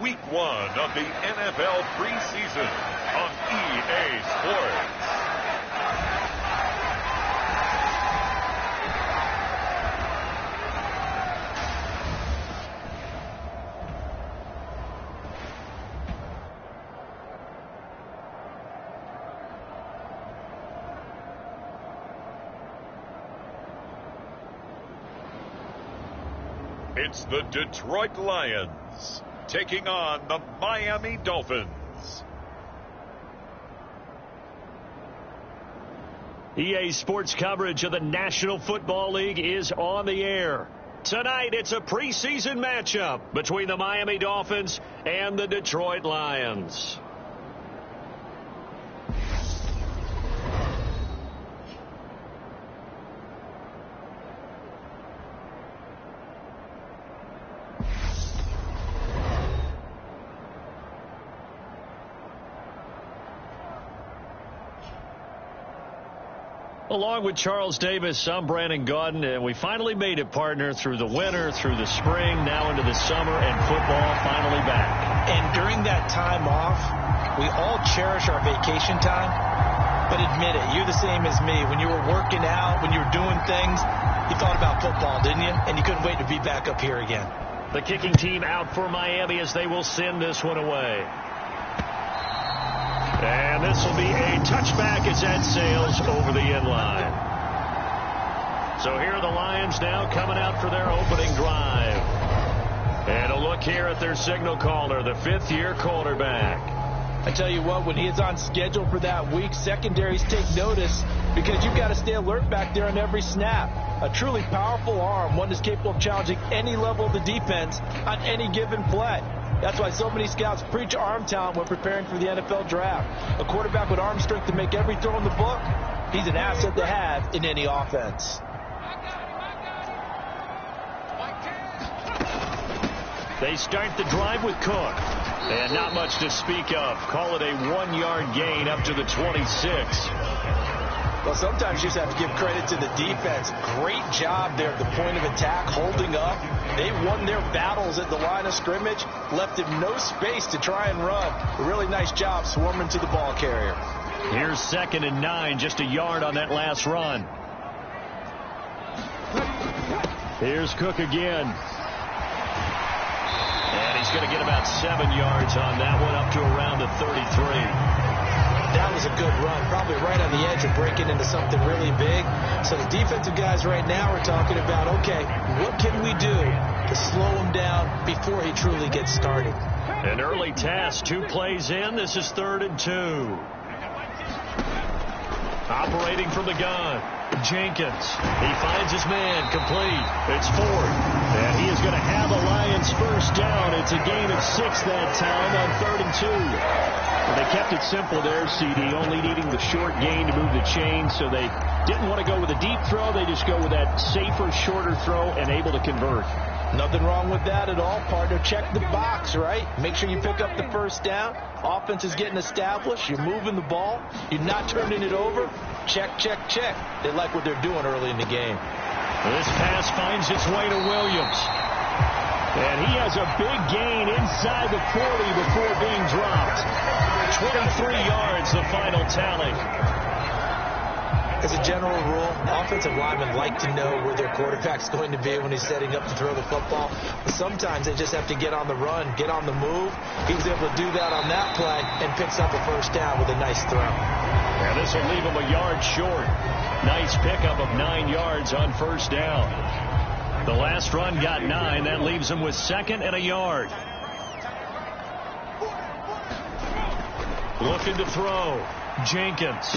Week 1 of the NFL preseason on EA Sports. It's the Detroit Lions taking on the Miami Dolphins. EA Sports coverage of the National Football League is on the air. Tonight, it's a preseason matchup between the Miami Dolphins and the Detroit Lions. Along with Charles Davis, I'm Brandon Gaudin, and we finally made it, partner, through the winter, through the spring, now into the summer, and football finally back. And during that time off, we all cherish our vacation time. But admit it, you're the same as me. When you were working out, when you were doing things, you thought about football, didn't you? And you couldn't wait to be back up here again. The kicking team out for Miami as they will send this one away. And this will be a touchback as that sails over the end line. So here are the Lions now coming out for their opening drive. And a look here at their signal caller, the fifth-year quarterback. I tell you what, when he is on schedule for that week, secondaries take notice because you've got to stay alert back there on every snap. A truly powerful arm, one that's capable of challenging any level of the defense on any given play. That's why so many scouts preach arm talent when preparing for the NFL draft. A quarterback with arm strength to make every throw in the book, he's an asset to have in any offense. They start the drive with Cook. And not much to speak of. Call it a 1-yard gain up to the 26. Well, sometimes you just have to give credit to the defense. Great job there at the point of attack, holding up. They won their battles at the line of scrimmage, left him no space to try and run. A really nice job swarming to the ball carrier. Here's 2nd and 9, just a yard on that last run. Here's Cook again. And he's going to get about 7 yards on that one, up to around the 33. That was a good run, probably right on the edge of breaking into something really big. So the defensive guys right now are talking about, okay, what can we do to slow him down before he truly gets started? An early task, 2 plays in. This is 3rd and 2. Operating from the gun, Jenkins. He finds his man, complete. It's 4th. And he is going to have a Lions first down. It's a gain of 6 that time on 3rd and 2. They kept it simple there, CD, only needing the short gain to move the chain, so they didn't want to go with a deep throw. They just go with that safer, shorter throw and able to convert. Nothing wrong with that at all, partner. Check the box, right? Make sure you pick up the first down. Offense is getting established. You're moving the ball. You're not turning it over. Check, check, check. They like what they're doing early in the game. This pass finds its way to Williams. And he has a big gain inside the 40 before being dropped. 23 yards, the final tally. As a general rule, offensive linemen like to know where their quarterback's going to be when he's setting up to throw the football. But sometimes they just have to get on the run, get on the move. He was able to do that on that play and picks up a first down with a nice throw. And this will leave him a yard short. Nice pickup of 9 yards on first down. The last run got 9. That leaves him with 2nd and a yard. Looking to throw. Jenkins.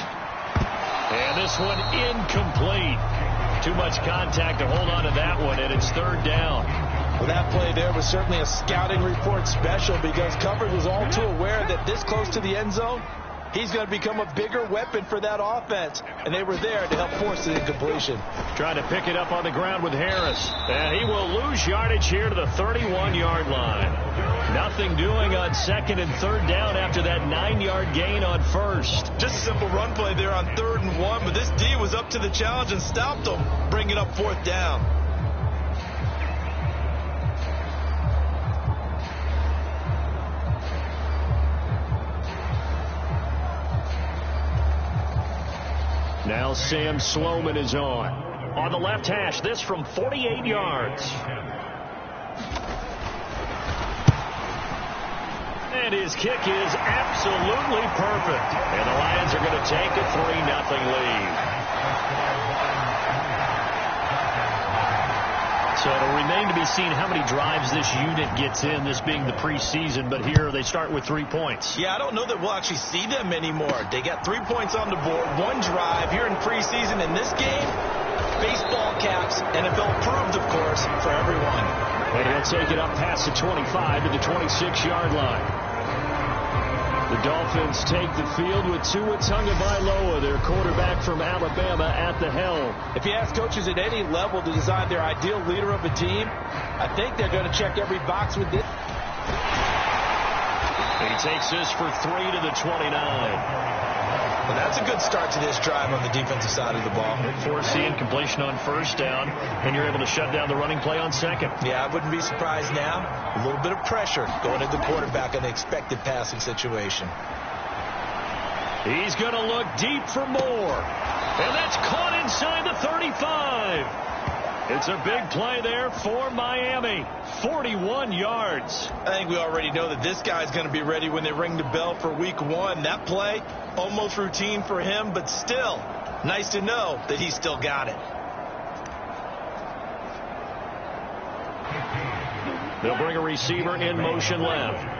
And this one incomplete. Too much contact to hold on to that one, and it's 3rd down. Well, that play there was certainly a scouting report special because coverage was all too aware that this close to the end zone, he's going to become a bigger weapon for that offense. And they were there to help force the incompletion. Trying to pick it up on the ground with Harris. And he will lose yardage here to the 31-yard line. Nothing doing on 2nd and 3rd down after that 9-yard gain on 1st. Just a simple run play there on 3rd and 1, but this D was up to the challenge and stopped them, bringing up 4th down. Now Sam Sloman is on the left hash. This from 48 yards. And his kick is absolutely perfect. And the Lions are going to take a 3-0 lead. So it'll remain to be seen how many drives this unit gets in, this being the preseason. But here they start with 3 points. Yeah, I don't know that we'll actually see them anymore. They got 3 points on the board, 1 drive here in preseason. In this game, baseball caps, NFL approved, of course, for everyone. And he'll take it up past the 25 to the 26-yard line. The Dolphins take the field with Tua Tagovailoa, their quarterback from Alabama, at the helm. If you ask coaches at any level to design their ideal leader of a team, I think they're going to check every box with this. He takes this for 3 to the 29. Well, that's a good start to this drive on the defensive side of the ball. Force the incompletion on first down, and you're able to shut down the running play on second. Yeah, I wouldn't be surprised now. A little bit of pressure going at the quarterback in the expected passing situation. He's going to look deep for more. And that's caught inside the 35. It's a big play there for Miami. 41 yards. I think we already know that this guy's going to be ready when they ring the bell for week 1. That play, almost routine for him, but still nice to know that he's still got it. They'll bring a receiver in motion left.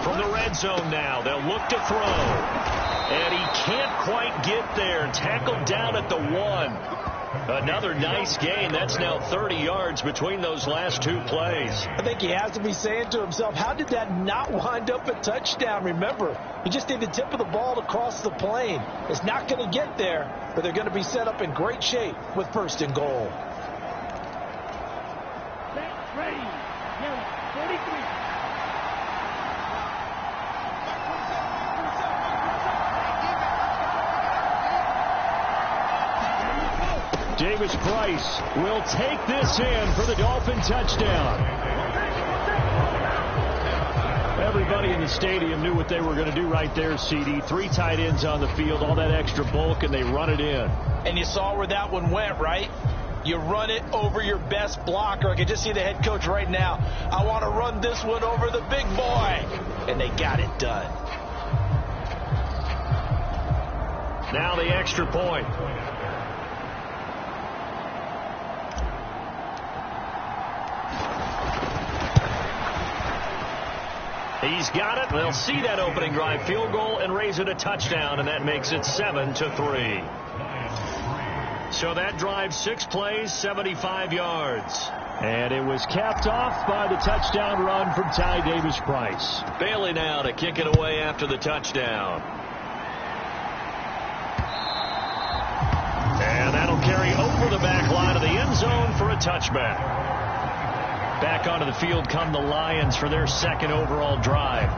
From the red zone now, they'll look to throw. And he can't quite get there. Tackled down at the 1. Another nice gain. That's now 30 yards between those last 2 plays. I think he has to be saying to himself, how did that not wind up a touchdown? Remember, you just need the tip of the ball to cross the plane. It's not going to get there, but they're going to be set up in great shape with 1st and goal. Ready. 43. Davis Price will take this in for the Dolphin touchdown. Everybody in the stadium knew what they were going to do right there, CD. 3 tight ends on the field, all that extra bulk, and they run it in. And you saw where that one went, right? You run it over your best blocker. I can just see the head coach right now. I want to run this one over the big boy. And they got it done. Now the extra point. He's got it. They'll see that opening drive field goal and raise it a touchdown, and that makes it 7-3. So that drive, 6 plays, 75 yards. And it was capped off by the touchdown run from Ty Davis Price. Bailey now to kick it away after the touchdown. And that'll carry over the back line of the end zone for a touchback. Back onto the field come the Lions for their 2nd overall drive.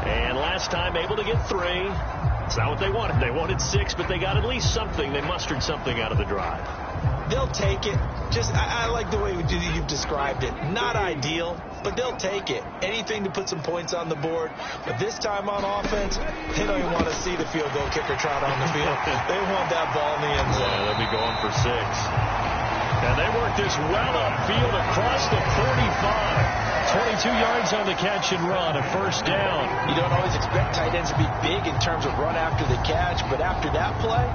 And last time able to get 3. It's not what they wanted. They wanted 6, but they got at least something. They mustered something out of the drive. They'll take it. I like the way you've described it. Not ideal, but they'll take it. Anything to put some points on the board. But this time on offense, they don't even want to see the field goal kicker trot on the field. They want that ball in the end zone. Yeah, they'll be going for 6. And they work this well upfield across the 35. 22 yards on the catch and run, a 1st down. You don't always expect tight ends to be big in terms of run after the catch, but after that play,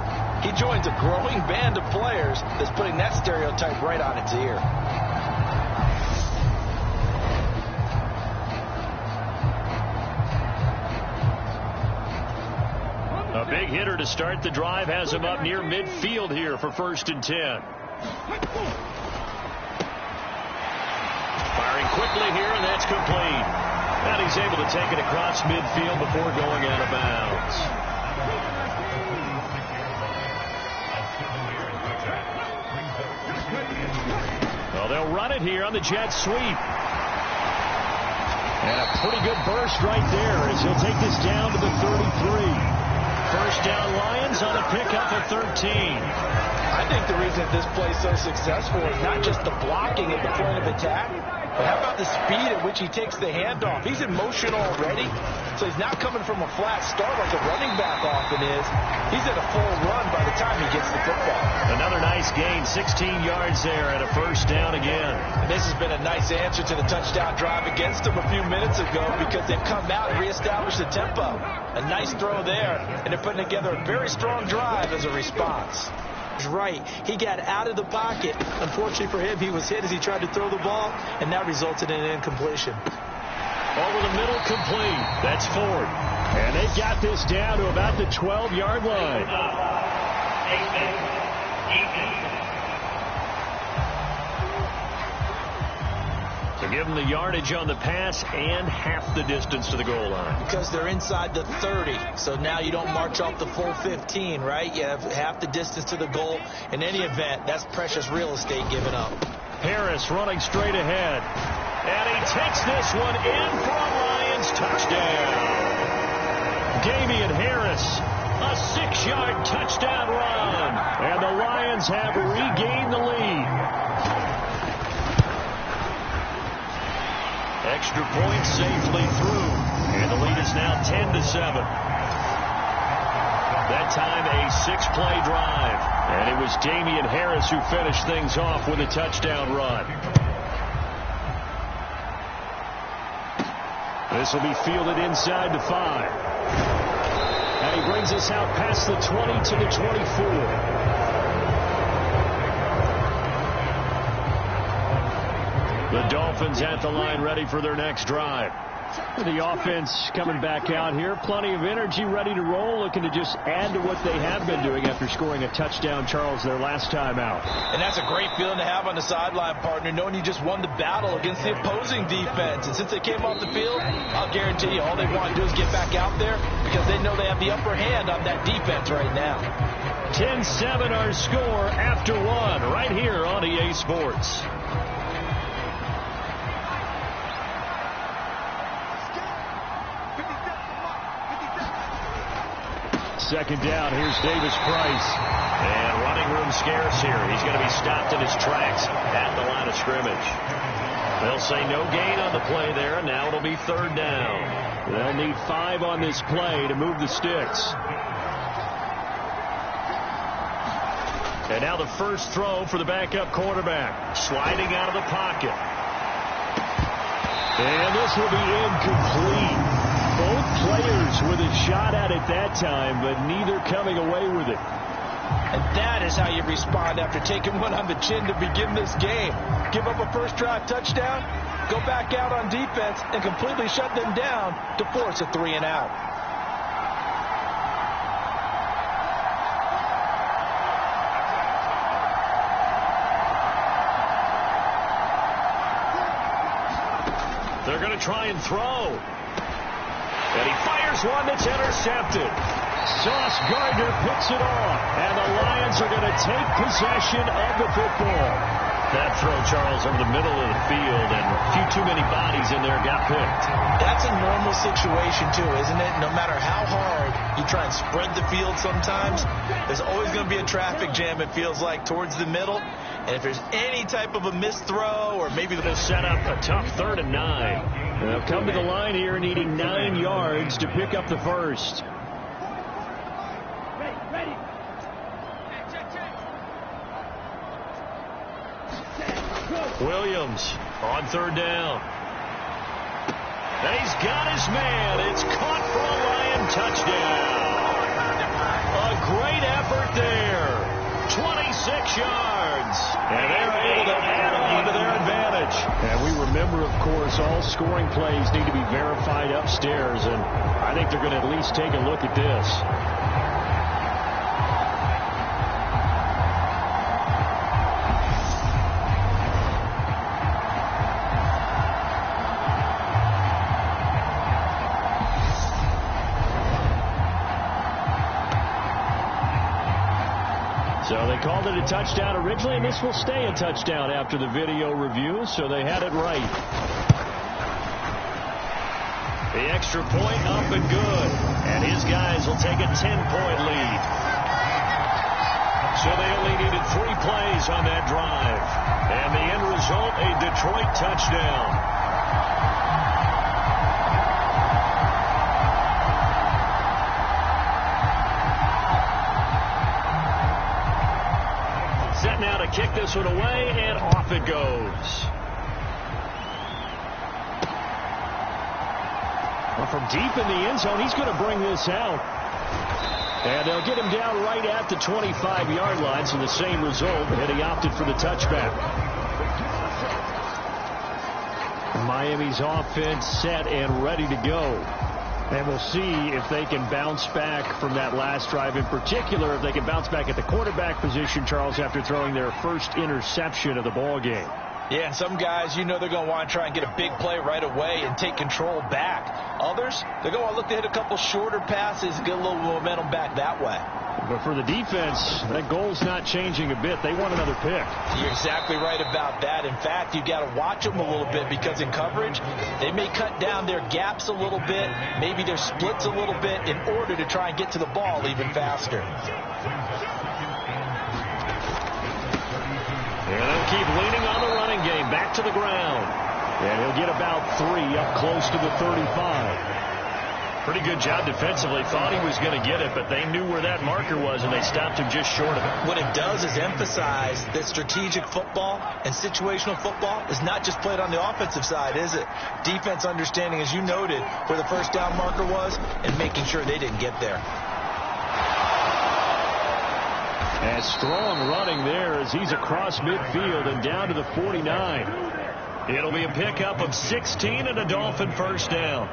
he joins a growing band of players that's putting that stereotype right on its ear. A big hitter to start the drive has him up near midfield here for 1st and 10. Firing quickly here, and that's complete. And he's able to take it across midfield before going out of bounds. Well, they'll run it here on the jet sweep. And a pretty good burst right there as he'll take this down to the 33. 1st down Lions on a pickup of 13. I think the reason this play is so successful is not just the blocking at the point of attack, But how about the speed at which he takes the handoff? He's in motion already, so he's not coming from a flat start like a running back often is. He's at a full run by the time he gets the football. Another nice gain, 16 yards there, and a first down again. This has been a nice answer to the touchdown drive against them a few minutes ago because they've come out and reestablished the tempo. A nice throw there, and they're putting together a very strong drive as a response. Right. He got out of the pocket. Unfortunately for him, he was hit as he tried to throw the ball, and that resulted in an incompletion. Over the middle, complete. That's Ford. And they got this down to about the 12-yard line. So give them the yardage on the pass and half the distance to the goal line. Because they're inside the 30, so now you don't march off the full 15, right? You have half the distance to the goal. In any event, that's precious real estate given up. Harris running straight ahead. And he takes this one in for a Lions touchdown. Damian Harris, a 6-yard touchdown run. And the Lions have regained the lead. Extra point safely through. And the lead is now 10-7. That time a 6-play drive. And it was Damian Harris who finished things off with a touchdown run. This will be fielded inside the 5. And he brings us out past the 20 to the 24. The Dolphins at the line ready for their next drive. The offense coming back out here. Plenty of energy, ready to roll, looking to just add to what they have been doing after scoring a touchdown, Charles, their last time out. And that's a great feeling to have on the sideline, partner, knowing you just won the battle against the opposing defense. And since they came off the field, I'll guarantee you all they want to do is get back out there because they know they have the upper hand on that defense right now. 10-7 our score after one right here on EA Sports. Second down, here's Davis Price. And running room scarce here. He's going to be stopped in his tracks at the line of scrimmage. They'll say no gain on the play there, and now it'll be third down. They'll need 5 on this play to move the sticks. And now the first throw for the backup quarterback. Sliding out of the pocket. And this will be incomplete. Both players with a shot at it that time, but neither coming away with it. And that is how you respond after taking one on the chin to begin this game. Give up a first-drive touchdown, go back out on defense, and completely shut them down to force a 3-and-out. They're going to try and throw. And he fires one that's intercepted. Sauce Gardner picks it off. And the Lions are going to take possession of the football. That throw, Charles, over the middle of the field, and a few too many bodies in there got picked. That's a normal situation, too, isn't it? No matter how hard you try and spread the field sometimes, there's always going to be a traffic jam, it feels like, towards the middle. And if there's any type of a missed throw or maybe they'll set up a tough 3rd and 9. They'll come to the line here needing 9 yards to pick up the first. Ready. Williams on 3rd down. And he's got his man. It's caught for a Lion touchdown. A great effort there. 26 yards. And they're able to add on to their advantage. And we remember, of course, all scoring plays need to be verified upstairs. And I think they're going to at least take a look at this. So they called it a touchdown originally, and this will stay a touchdown after the video review, so they had it right. The extra point up and good, and his guys will take a 10-point lead. So they only needed 3 plays on that drive, and the end result, a Detroit touchdown. Set now to kick this one away, and off it goes. Well, from deep in the end zone, he's going to bring this out. And they'll get him down right at the 25-yard line, so the same result, and he opted for the touchback. Miami's offense set and ready to go. And we'll see if they can bounce back from that last drive in particular, if they can bounce back at the quarterback position, Charles, after throwing their first interception of the ball game. Yeah, and some guys, you know, they're going to want to try and get a big play right away and take control back. Others, they're going to want to look to hit a couple shorter passes and get a little momentum back that way. But for the defense, that goal's not changing a bit. They want another pick. You're exactly right about that. In fact, you've got to watch them a little bit because in coverage, they may cut down their gaps a little bit, maybe their splits a little bit in order to try and get to the ball even faster. And they'll keep leaning on the running game. Back to the ground. And he'll get about 3 up close to the 35. Pretty good job defensively. Thought he was going to get it, but they knew where that marker was, and they stopped him just short of it. What it does is emphasize that strategic football and situational football is not just played on the offensive side, is it? Defense understanding, as you noted, where the first down marker was and making sure they didn't get there. And strong running there as he's across midfield and down to the 49. It'll be a pickup of 16 and a Dolphin first down.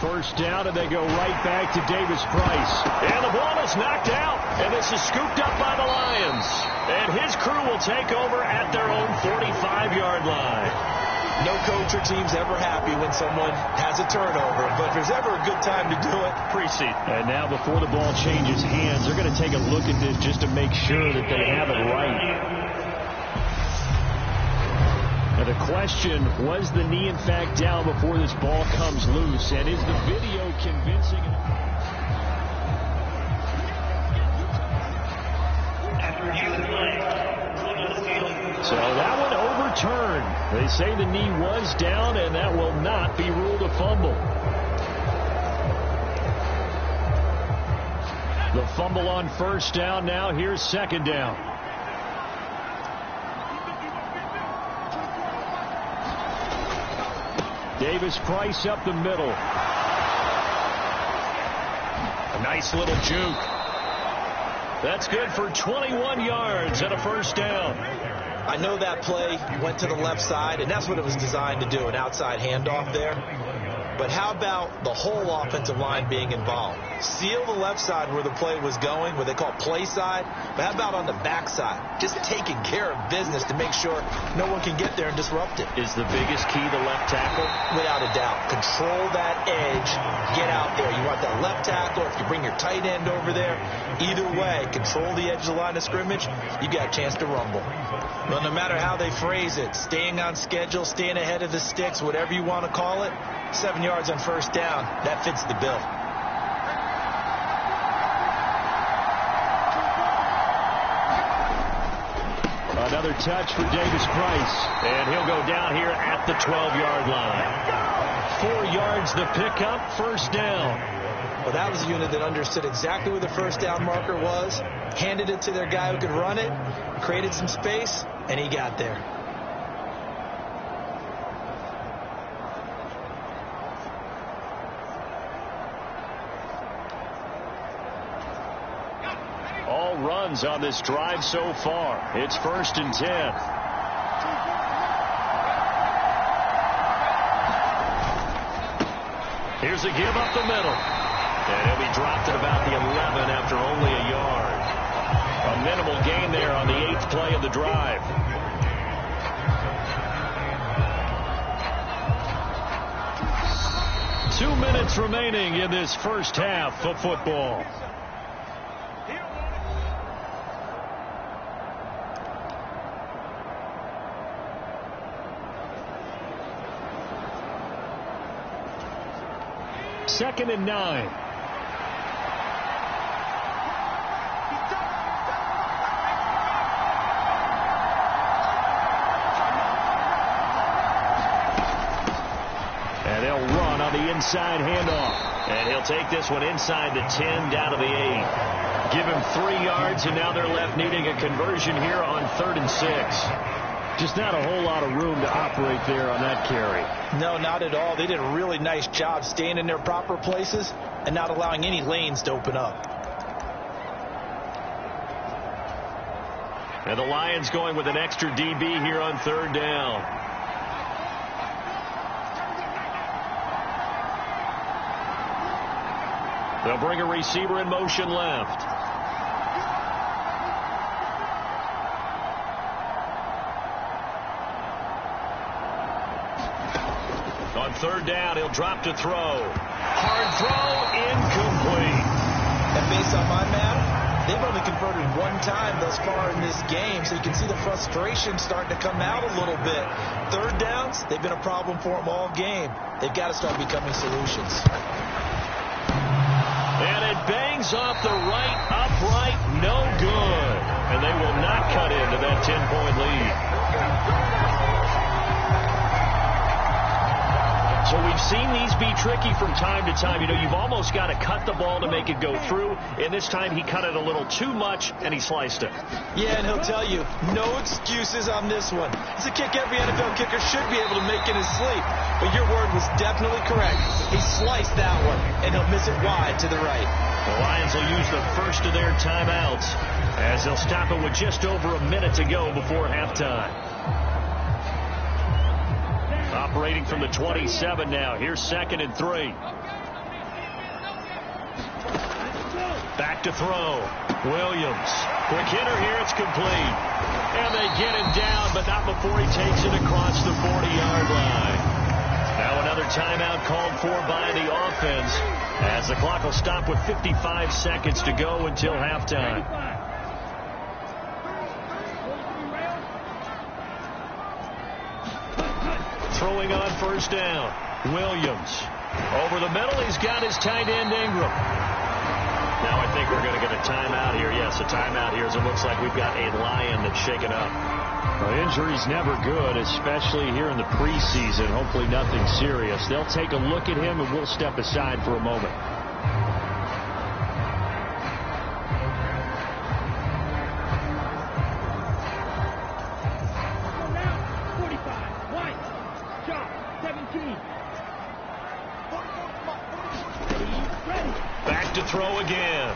First down, and they go right back to Davis Price. And the ball is knocked out, and this is scooped up by the Lions. And his crew will take over at their own 45-yard line. No coach or team's ever happy when someone has a turnover, but if there's ever a good time to do it, pre-season. And now before the ball changes hands, they're going to take a look at this just to make sure that they have it right. And the question, was the knee in fact down before this ball comes loose? And is the video convincing? So that one overturned. They say the knee was down, and that will not be ruled a fumble. The fumble on first down now. Here's second down. Davis Price up the middle. A nice little juke. That's good for 21 yards and a first down. I know that play went to the left side, and that's what it was designed to do, an outside handoff there. But how about the whole offensive line being involved? Seal the left side where the play was going, what they call play side. But how about on the back side? Just taking care of business to make sure no one can get there and disrupt it. Is the biggest key the left tackle? Without a doubt. Control that edge. Get out there. You want that left tackle. If you bring your tight end over there, either way, control the edge of the line of scrimmage, you got a chance to rumble. Well, no matter how they phrase it, staying on schedule, staying ahead of the sticks, whatever you want to call it, 7 yards on first down, that fits the bill. Another touch for Davis Price, and he'll go down here at the 12-yard line. 4 yards the pickup, first down. Well, that was a unit that understood exactly where the first down marker was, handed it to their guy who could run it, created some space, and he got there. All runs on this drive so far. It's 1st and 10. Here's a give up the middle. And he'll be dropped at about the 11 after only a yard. A minimal gain there on the 8th play of the drive. Two minutes remaining in this first half of football. Second and 9. inside handoff. And he'll take this one inside the 10, down to the 8. Give him 3 yards, and now they're left needing a conversion here on 3rd and 6. Just not a whole lot of room to operate there on that carry. No, not at all. They did a really nice job staying in their proper places and not allowing any lanes to open up. And the Lions going with an extra DB here on 3rd down. They'll bring a receiver in motion left. On 3rd down, he'll drop to throw. Hard throw, incomplete. And based on my math, they've only converted 1 time thus far in this game, so you can see the frustration starting to come out a little bit. 3rd downs, they've been a problem for them all game. They've got to start becoming solutions. And it bangs off the right upright, no good. And they will not cut into that 10-point lead. So we've seen these be tricky from time to time. You know, you've almost got to cut the ball to make it go through. And this time he cut it a little too much, and he sliced it. Yeah, and he'll tell you, no excuses on this one. It's a kick every NFL kicker should be able to make in his sleep. But your word was definitely correct. He sliced that one, and he'll miss it wide to the right. The Lions will use the first of their timeouts as they'll stop it with just over a minute to go before halftime. Operating from the 27 now. Here's 2nd and 3. Back to throw. Williams. Quick hitter here. It's complete. And they get him down, but not before he takes it across the 40-yard line. Now another timeout called for by the offense as the clock will stop with 55 seconds to go until halftime. Throwing on 1st down. Williams. Over the middle, he's got his tight end Ingram. Now I think we're going to get a timeout here. Yes, a timeout here as it looks like we've got a Lion that's shaken up. Well, injury's never good, especially here in the preseason. Hopefully nothing serious. They'll take a look at him, and we'll step aside for a moment. Back to throw again.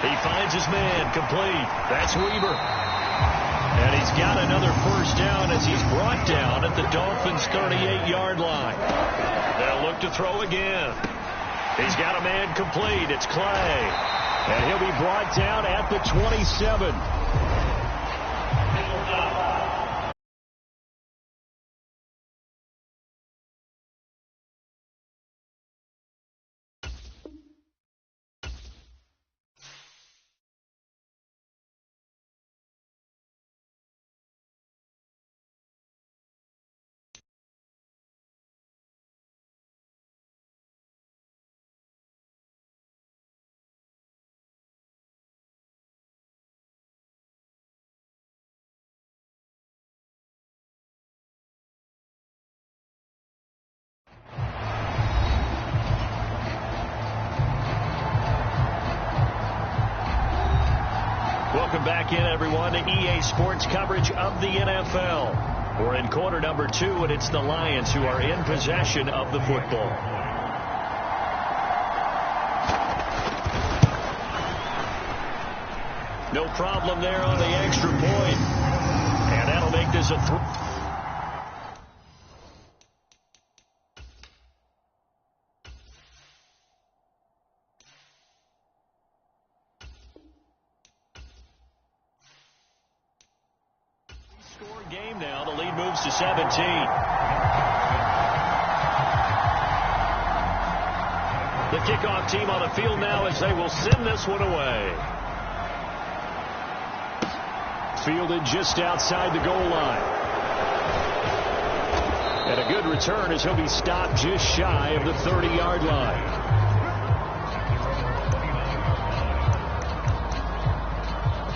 He finds his man complete. That's Weaver. And he's got another 1st down as he's brought down at the Dolphins' 38-yard line. They'll look to throw again. He's got a man complete. It's Clay. And he'll be brought down at the 27. Welcome back in, everyone, to EA Sports coverage of the NFL. We're in quarter number 2, and it's the Lions who are in possession of the football. No problem there on the extra point. And that'll make this a score game now. The lead moves to 17. The kickoff team on the field now as they will send this one away. Fielded just outside the goal line. And a good return as he'll be stopped just shy of the 30-yard line.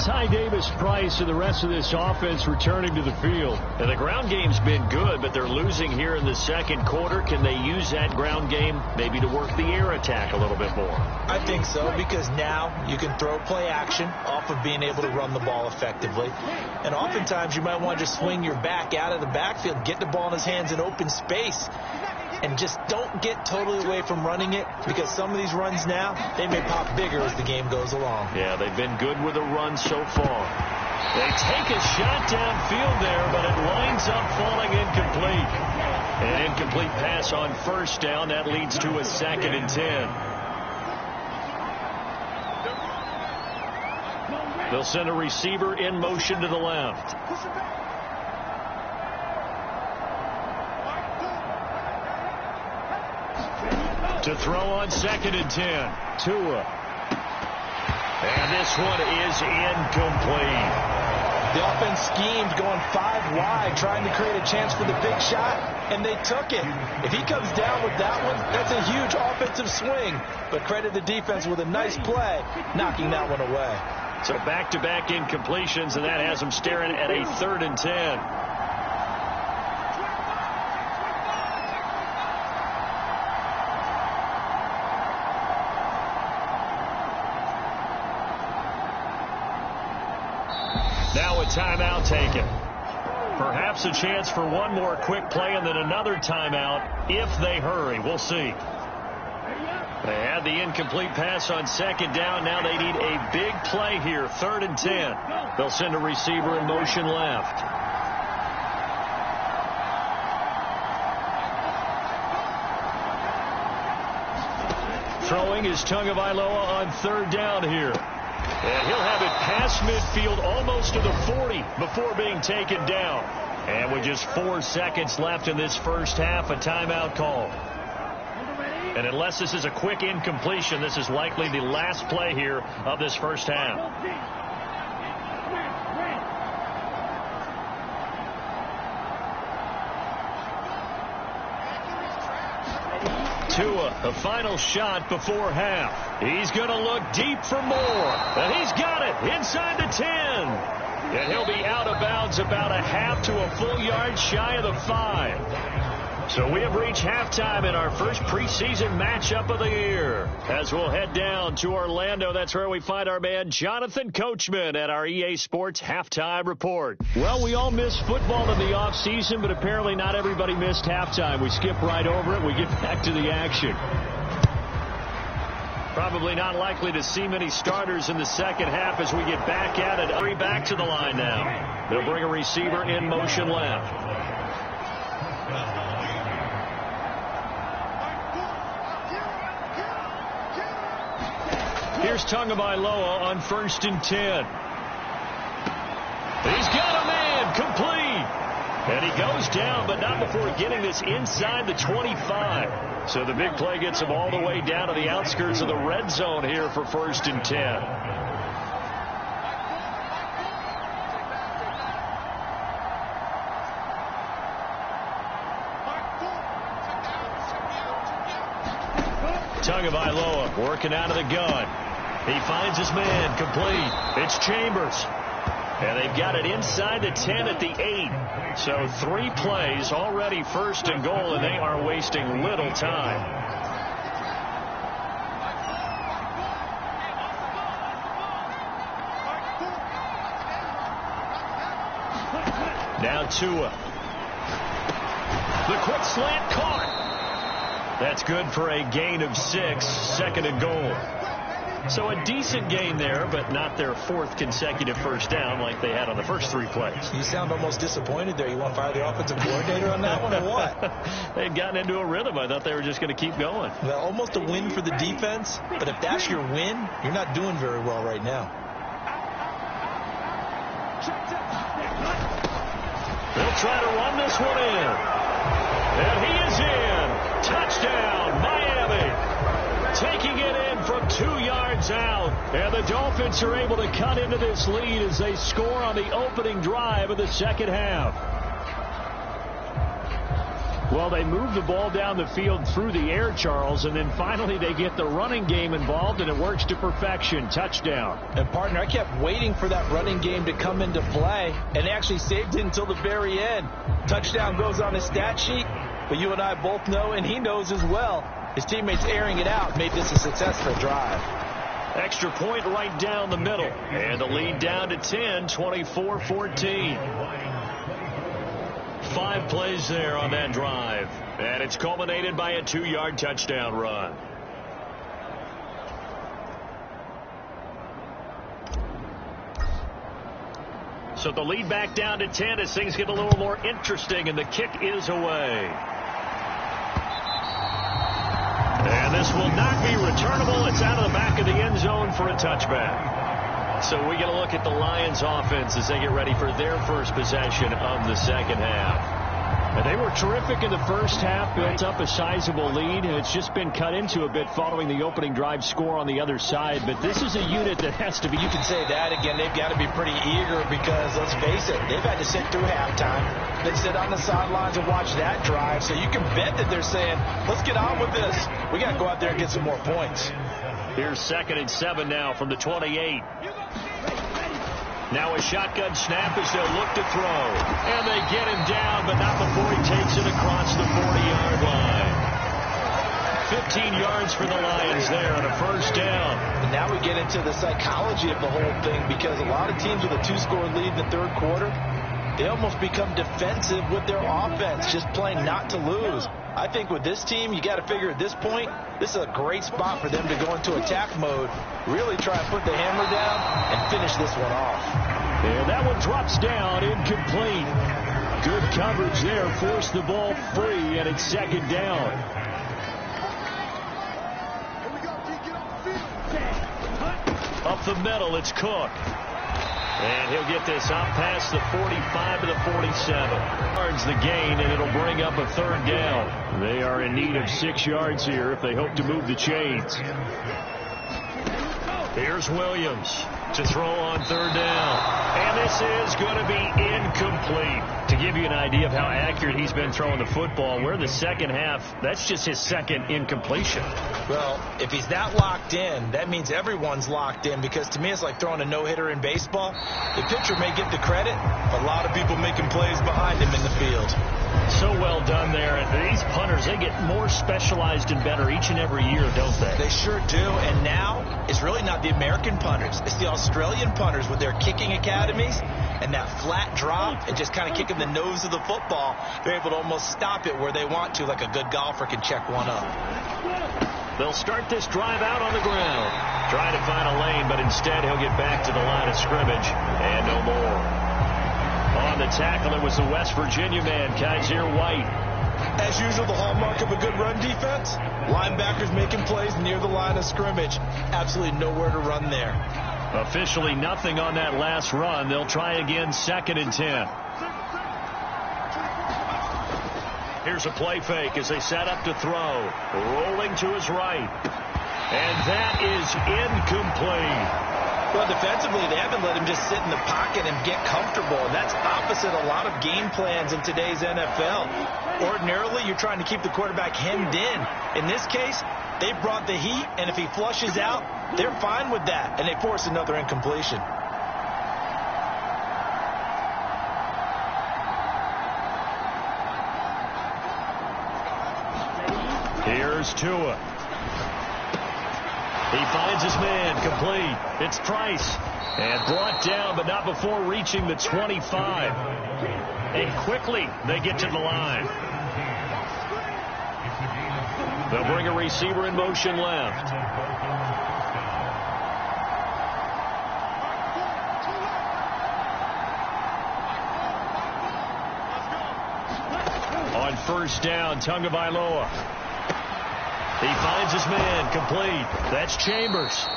Ty Davis-Price and the rest of this offense returning to the field. And the ground game's been good, but they're losing here in the second quarter. Can they use that ground game maybe to work the air attack a little bit more? I think so, because now you can throw play action off of being able to run the ball effectively. And oftentimes you might want to just swing your back out of the backfield, get the ball in his hands in open space, and just don't get totally away from running it, because some of these runs now, they may pop bigger as the game goes along. Yeah, they've been good with a run so far. They take a shot downfield there, but it winds up falling incomplete. An incomplete pass on first down. That leads to a 2nd and 10. They'll send a receiver in motion to the left. To throw on 2nd and 10. Tua. And this one is incomplete. The offense schemed going 5 wide, trying to create a chance for the big shot, and they took it. If he comes down with that one, that's a huge offensive swing. But credit the defense with a nice play, knocking that one away. So back-to-back incompletions, and that has them staring at a 3rd and 10. Now a timeout taken. Perhaps a chance for one more quick play and then another timeout if they hurry. We'll see. They had the incomplete pass on 2nd down. Now they need a big play here. 3rd and 10. They'll send a receiver in motion left. Throwing is Tagovailoa on 3rd down here. And he'll have it past midfield almost to the 40 before being taken down. And with just 4 seconds left in this first half, a timeout call. And unless this is a quick incompletion, this is likely the last play here of this first half. Tua, the final shot before half. He's going to look deep for more. And he's got it inside the 10. And he'll be out of bounds about a half to a full yard shy of the 5. So we have reached halftime in our first preseason matchup of the year. As we'll head down to Orlando, that's where we find our man Jonathan Coachman at our EA Sports Halftime Report. Well, we all miss football in the offseason, but apparently not everybody missed halftime. We skip right over it. We get back to the action. Probably not likely to see many starters in the second half as we get back at it. Hurry back to the line now. They'll bring a receiver in motion left. Here's Tagovailoa on 1st and 10. He's got a man complete. And he goes down, but not before getting this inside the 25. So the big play gets him all the way down to the outskirts of the red zone here for 1st and 10. Tagovailoa working out of the gun. He finds his man complete. It's Chambers. And they've got it inside the 10 at the 8. So 3 plays already 1st and goal, and they are wasting little time. Now Tua. The quick slant caught. That's good for a gain of 6, 2nd and goal. So a decent gain there, but not their 4th consecutive first down like they had on the first 3 plays. You sound almost disappointed there. You want to fire the offensive coordinator on that one or what? They'd gotten into a rhythm. I thought they were just going to keep going. Well, almost a win for the defense, but if that's your win, you're not doing very well right now. They'll try to run this one in. And he is in. Touchdown, Miami. Taking it in from 2 yards out. And the Dolphins are able to cut into this lead as they score on the opening drive of the second half. Well, they move the ball down the field through the air, Charles, and then finally they get the running game involved, and it works to perfection. Touchdown. And, partner, I kept waiting for that running game to come into play, and they actually saved it until the very end. Touchdown goes on his stat sheet, but you and I both know, and he knows as well, his teammates airing it out made this a successful drive. Extra point right down the middle, and the lead down to 10, 24-14. 5 plays there on that drive, and it's culminated by a 2-yard touchdown run. So the lead back down to 10 as things get a little more interesting, and the kick is away. And this will not be returnable. It's out of the back of the end zone for a touchback. So we get a look at the Lions offense as they get ready for their first possession of the second half. And they were terrific in the first half, built up a sizable lead, and it's just been cut into a bit following the opening drive score on the other side. But this is a unit that has to be. You can say that again. They've got to be pretty eager because, let's face it, they've had to sit through halftime, then sit on the sidelines and watch that drive. So you can bet that they're saying, let's get on with this. We got to go out there and get some more points. Here's 2nd and 7 now from the 28. Now a shotgun snap as they'll look to throw. And they get him down, but not before he takes it across the 40-yard line. 15 yards for the Lions there on a first down. And now we get into the psychology of the whole thing, because a lot of teams with a 2-score lead in the third quarter, they almost become defensive with their offense, just playing not to lose. I think with this team, you got to figure at this point, this is a great spot for them to go into attack mode, really try and put the hammer down and finish this one off. And that one drops down, incomplete. Good coverage there, forced the ball free, and it's second down. Up the middle, it's Cook. And he'll get this out past the 45 to the 47. Yards the gain, and it'll bring up a third down. They are in need of 6 yards here if they hope to move the chains. Here's Williams to throw on third down. And this is going to be incomplete. To give you an idea of how accurate he's been throwing the football, we're in the second half. That's just his second incompletion. Well, if he's that locked in, that means everyone's locked in, because to me it's like throwing a no-hitter in baseball. The pitcher may get the credit, but a lot of people making plays behind him in the field. So well done there. And these punters, they get more specialized and better each and every year, don't they? They sure do. And now it's really not the American punters. It's the Australian punters with their kicking academies and that flat drop and just kind of kicking the nose of the football. They're able to almost stop it where they want to, like a good golfer can check one up. They'll start this drive out on the ground. Try to find a lane, but instead he'll get back to the line of scrimmage and no more. On the tackle, it was the West Virginia man, Kaiser White. As usual, the hallmark of a good run defense, linebackers making plays near the line of scrimmage. Absolutely nowhere to run there. Officially nothing on that last run. They'll try again, 2nd and 10. Here's a play fake as they set up to throw. Rolling to his right. And that is incomplete. Well, defensively, they haven't let him just sit in the pocket and get comfortable. And that's opposite a lot of game plans in today's NFL. Ordinarily, you're trying to keep the quarterback hemmed in. In this case, they brought the heat, and if he flushes out, they're fine with that, and they force another incompletion. Here's Tua. He finds his man, complete. It's Price. And brought down, but not before reaching the 25. And quickly, they get to the line. They'll bring a receiver in motion left. On first down, Tagovailoa. He finds his man, complete. That's Chambers.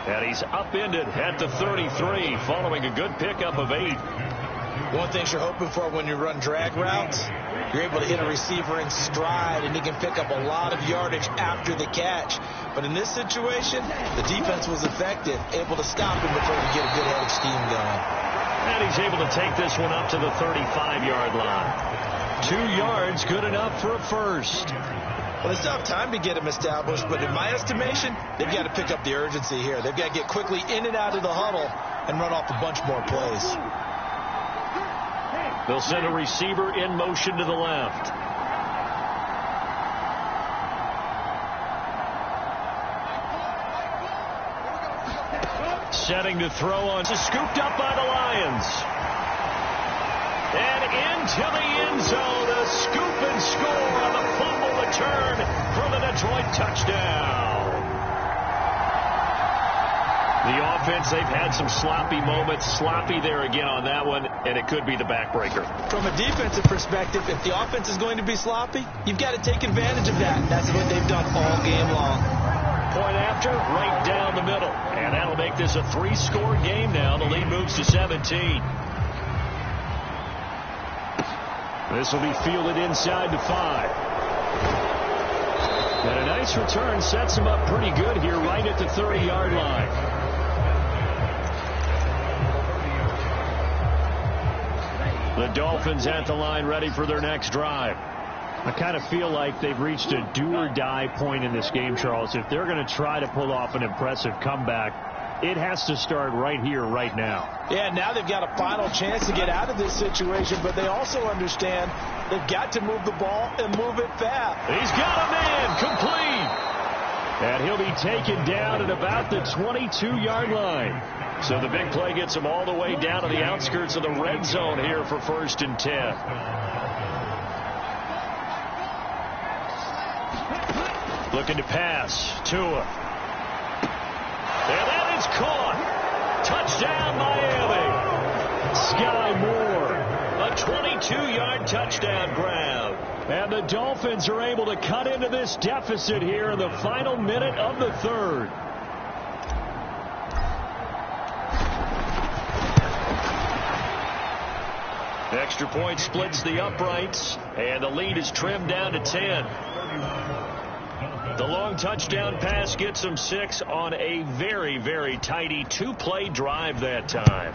And he's upended at the 33, following a good pickup of 8. One thing you're hoping for when you run drag routes, you're able to hit a receiver in stride, and he can pick up a lot of yardage after the catch. But in this situation, the defense was effective, able to stop him before he get a good head of steam going. And he's able to take this one up to the 35-yard line. 2 yards, good enough for a first. Well, they still have time to get him established, but in my estimation, they've got to pick up the urgency here. They've got to get quickly in and out of the huddle and run off a bunch more plays. They'll send a receiver in motion to the left. Setting to throw on. Scooped up by the Lions. And into the end zone. A scoop and score on the fumble return for the Detroit touchdown. The offense, they've had some sloppy moments. Sloppy there again on that one, and it could be the backbreaker. From a defensive perspective, if the offense is going to be sloppy, you've got to take advantage of that. That's what they've done all game long. Point after, right down the middle. And that'll make this a 3-score game now. The lead moves to 17. This will be fielded inside the 5. And a nice return sets him up pretty good here right at the 30-yard line. The Dolphins at the line ready for their next drive. I kind of feel like they've reached a do-or-die point in this game, Charles. If they're going to try to pull off an impressive comeback, it has to start right here, right now. Yeah, now they've got a final chance to get out of this situation, but they also understand they've got to move the ball and move it fast. He's got a man complete. And he'll be taken down at about the 22-yard line. So the big play gets him all the way down to the outskirts of the red zone here for 1st and 10. Looking to pass. Tua. And that is caught. Touchdown, Miami. Sky Moore. A 22-yard touchdown grab. And the Dolphins are able to cut into this deficit here in the final minute of the 3rd. Extra point splits the uprights, and the lead is trimmed down to 10. The long touchdown pass gets them 6 on a very, very tidy 2-play drive that time.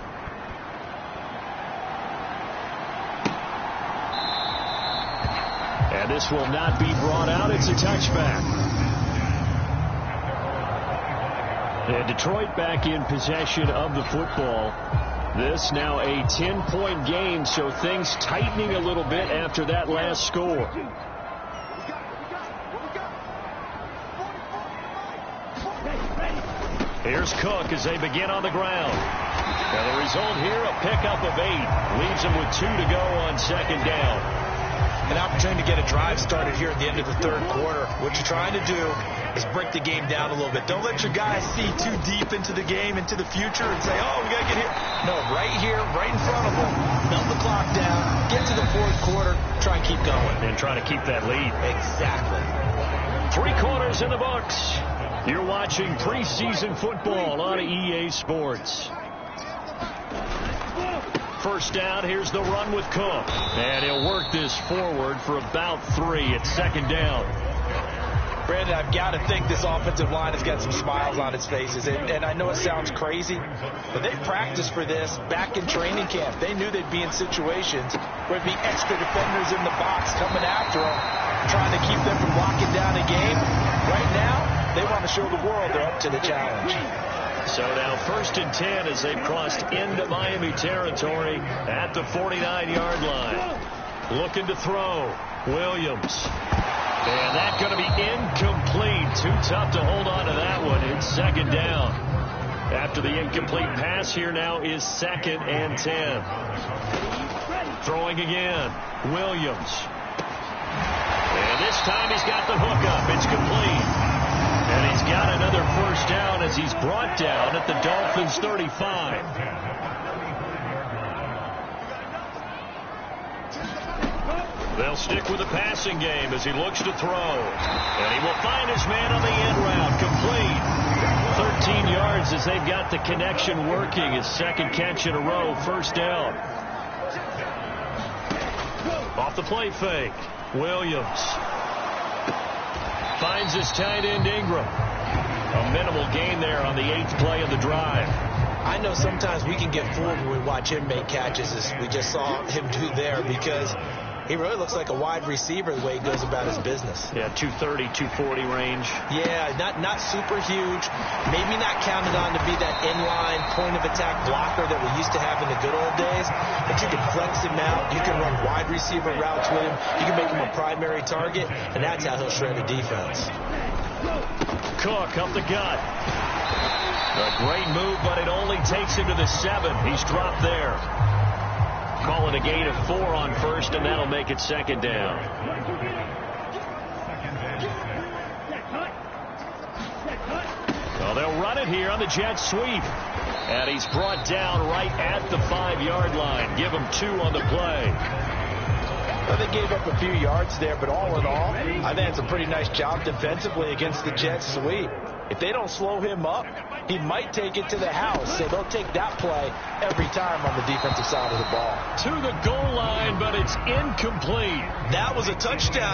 And this will not be brought out. It's a touchback. And Detroit back in possession of the football. This now a 10-point game, so things tightening a little bit after that last score. Here's Cook as they begin on the ground. And the result here, a pickup of 8. Leaves them with 2 to go on 2nd down. An opportunity to get a drive started here at the end of the 3rd quarter. What you're trying to do is break the game down a little bit. Don't let your guys see too deep into the game, into the future, and say, oh, we got to get here. No, right here, right in front of them. Melt the clock down, get to the 4th quarter, try and keep going. And try to keep that lead. Exactly. 3 quarters in the books. You're watching preseason football on EA Sports. First down, here's the run with Cook. And he'll work this forward for about 3 at 2nd down. Brandon, I've got to think this offensive line has got some smiles on its faces. And I know it sounds crazy, but they practiced for this back in training camp. They knew they'd be in situations where there'd be extra defenders in the box coming after them, trying to keep them from locking down a game. Right now, they want to show the world they're up to the challenge. So now 1st and 10 as they've crossed into Miami territory at the 49-yard line. Looking to throw. Williams. And that's going to be incomplete. Too tough to hold on to that one. It's 2nd down. After the incomplete pass, here now is 2nd and 10. Throwing again. Williams. And this time he's got the hook up. It's complete. And he's got another 1st down as he's brought down at the Dolphins' 35. They'll stick with the passing game as he looks to throw. And he will find his man on the end route. Complete. 13 yards as they've got the connection working. His 2nd catch in a row. 1st down. Off the play fake. Williams. Finds his tight end Ingram. A minimal gain there on the 8th play of the drive. I know sometimes we can get fooled when we watch him make catches, as we just saw him do there, because He really looks like a wide receiver the way he goes about his business. Yeah, 230, 240 range. Yeah, not super huge. Maybe not counted on to be that inline point-of-attack blocker that we used to have in the good old days. But you can flex him out. You can run wide receiver routes with him. You can make him a primary target, and that's how he'll shred a defense. Cook up the gut. A great move, but it only takes him to the 7. He's dropped there. Calling a gain of 4 on first, and that'll make it second down. Well, they'll run it here on the jet sweep. And he's brought down right at the 5-yard line. Give him 2 on the play. Well, they gave up a few yards there, but all in all, I think it's a pretty nice job defensively against the jet sweep. If they don't slow him up, he might take it to the house. So they'll take that play every time on the defensive side of the ball. To the goal line, but it's incomplete. That was a touchdown.